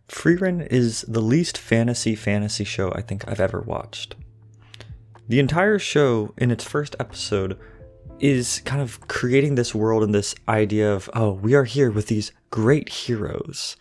Frieren is the least fantasy show I think I've ever watched. The entire show, in its first episode, is kind of creating this world and this idea of, oh, we are here with these great heroes.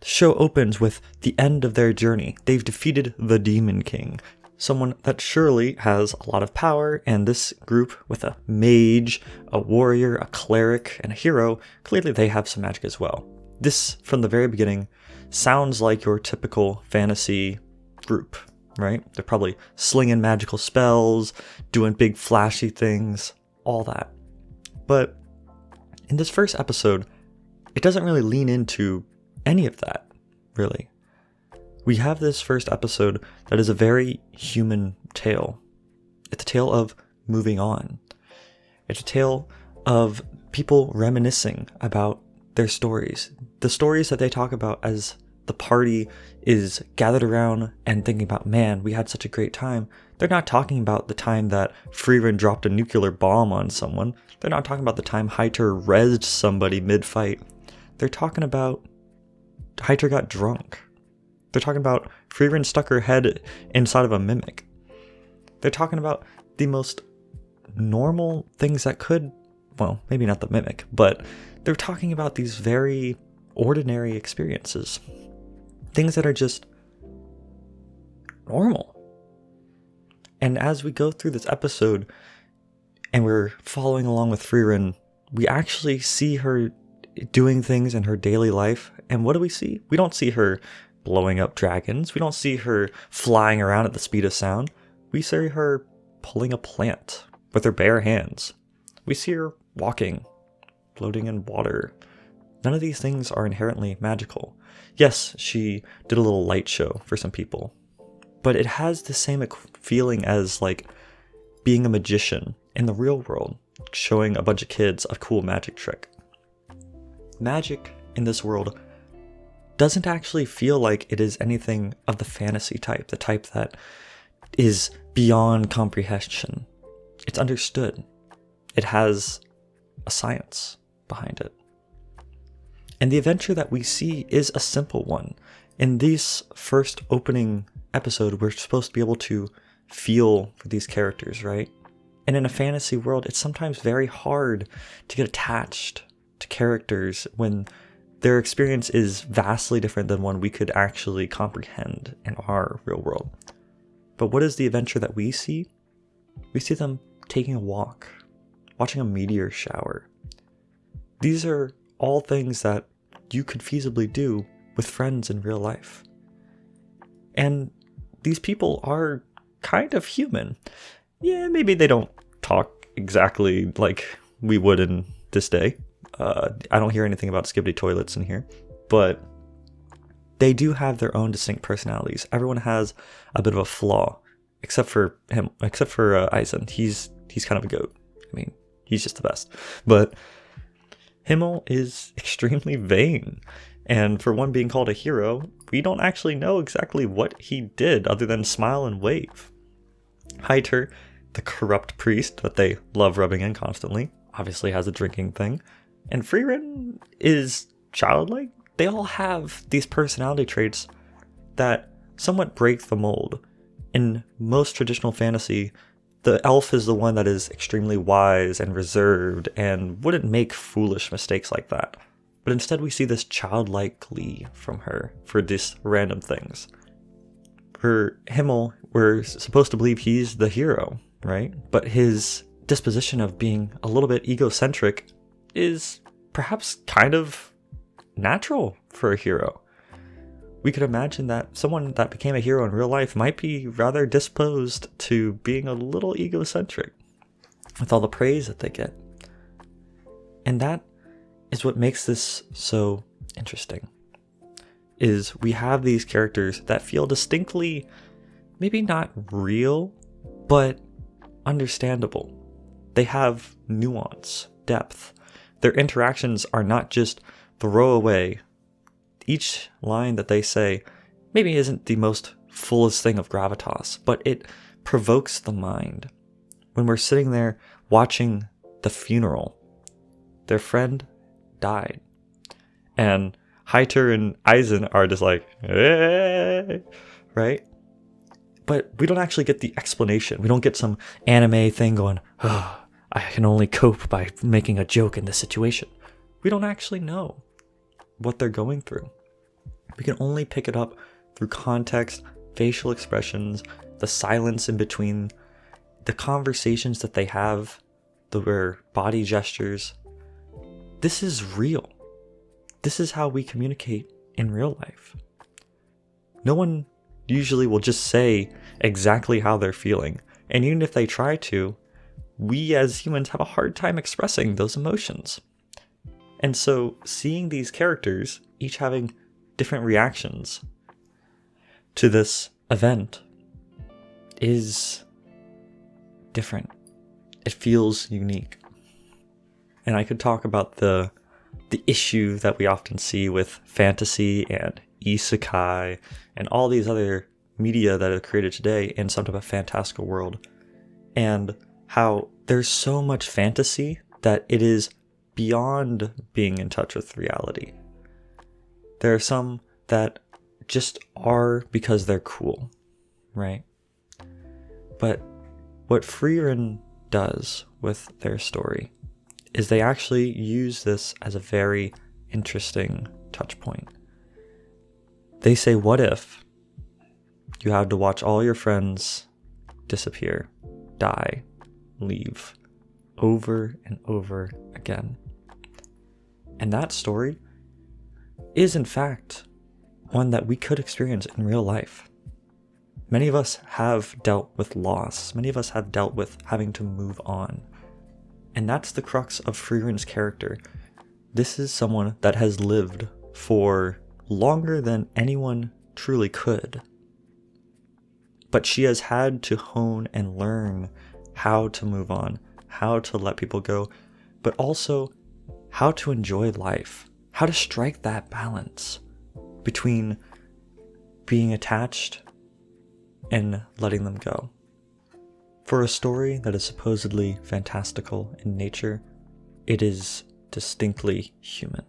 The show opens with the end of their journey. They've defeated the Demon King, someone that surely has a lot of power, and this group with a mage, a warrior, a cleric, and a hero, clearly they have some magic as well. This, from the very beginning, sounds like your typical fantasy group, right? They're probably slinging magical spells, doing big flashy things, all that. But in this first episode, it doesn't really lean into any of that, really. We have this first episode that is a very human tale. It's a tale of moving on. It's a tale of people reminiscing about their stories. The stories that they talk about as the party is gathered around and thinking about, man, we had such a great time. They're not talking about the time that Frieren dropped a nuclear bomb on someone. They're not talking about the time Heiter rezzed somebody mid-fight. They're talking about Heiter got drunk. They're talking about Frieren stuck her head inside of a mimic. They're talking about the most normal things that could, well, maybe not the mimic, but they're talking about these very ordinary experiences. Things that are just normal. And as we go through this episode and we're following along with Frieren, we actually see her doing things in her daily life. And what do we see? We don't see her blowing up dragons. We don't see her flying around at the speed of sound. We see her pulling a plant with her bare hands. We see her walking, floating in water. None of these things are inherently magical. Yes, she did a little light show for some people, but it has the same feeling as like being a magician in the real world, showing a bunch of kids a cool magic trick. Magic in this world doesn't actually feel like it is anything of the fantasy type, the type that is beyond comprehension. It's understood. It has a science behind it. And the adventure that we see is a simple one. In this first opening episode, we're supposed to be able to feel for these characters, right? And in a fantasy world, it's sometimes very hard to get attached to characters when their experience is vastly different than one we could actually comprehend in our real world. But what is the adventure that we see? We see them taking a walk, watching a meteor shower. These are all things that you could feasibly do with friends in real life. And these people are kind of human. Yeah, maybe they don't talk exactly like we would in this day. I don't hear anything about skibbity toilets in here, but they do have their own distinct personalities. Everyone has a bit of a flaw, except for him, except for Eisen. He's kind of a goat. I mean, he's just the best. But Himmel is extremely vain, and for one being called a hero, we don't actually know exactly what he did other than smile and wave. Heiter, the corrupt priest that they love rubbing in constantly, obviously has a drinking thing. And Frieren is childlike. They all have these personality traits that somewhat break the mold. In most traditional fantasy, the elf is the one that is extremely wise and reserved and wouldn't make foolish mistakes like that. But instead we see this childlike glee from her for these random things. For Himmel, we're supposed to believe he's the hero, right? But his disposition of being a little bit egocentric is perhaps kind of natural for a hero. We could imagine that someone that became a hero in real life might be rather disposed to being a little egocentric with all the praise that they get. And that is what makes this so interesting, is we have these characters that feel distinctly, maybe not real, but understandable. They have nuance, depth. Their interactions are not just throw away. Each line that they say maybe isn't the most fullest thing of gravitas, but it provokes the mind. When we're sitting there watching the funeral, their friend died. And Heiter and Eisen are just like, hey, right? But we don't actually get the explanation. We don't get some anime thing going, oh, I can only cope by making a joke in this situation. We don't actually know what they're going through. We can only pick it up through context, facial expressions, the silence in between, the conversations that they have, their body gestures. This is real. This is how we communicate in real life. No one usually will just say exactly how they're feeling. And even if they try to, we as humans have a hard time expressing those emotions. And so seeing these characters, each having different reactions to this event, is different. It feels unique. And I could talk about the issue that we often see with fantasy and isekai and all these other media that are created today in some type of fantastical world, and how there's so much fantasy that it is beyond being in touch with reality. There are some that just are because they're cool, right? But what Frieren does with their story is they actually use this as a very interesting touch point. They say, what if you had to watch all your friends disappear, die, leave, over and over again? And that story is, in fact, one that we could experience in real life. Many of us have dealt with loss. Many of us have dealt with having to move on. And that's the crux of Frieren's character. This is someone that has lived for longer than anyone truly could. But she has had to hone and learn how to move on, how to let people go, but also how to enjoy life, how to strike that balance between being attached and letting them go. For a story that is supposedly fantastical in nature, it is distinctly human.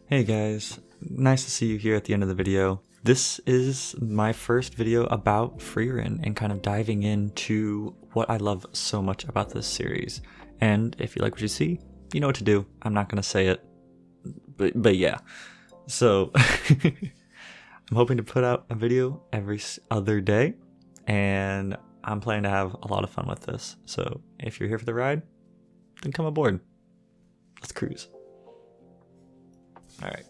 Hey guys, nice to see you here at the end of the video. This is my first video about Frieren and kind of diving into what I love so much about this series. And if you like what you see, you know what to do. I'm not going to say it, but yeah. So I'm hoping to put out a video every other day, and I'm planning to have a lot of fun with this. So if you're here for the ride, then come aboard. Let's cruise. All right.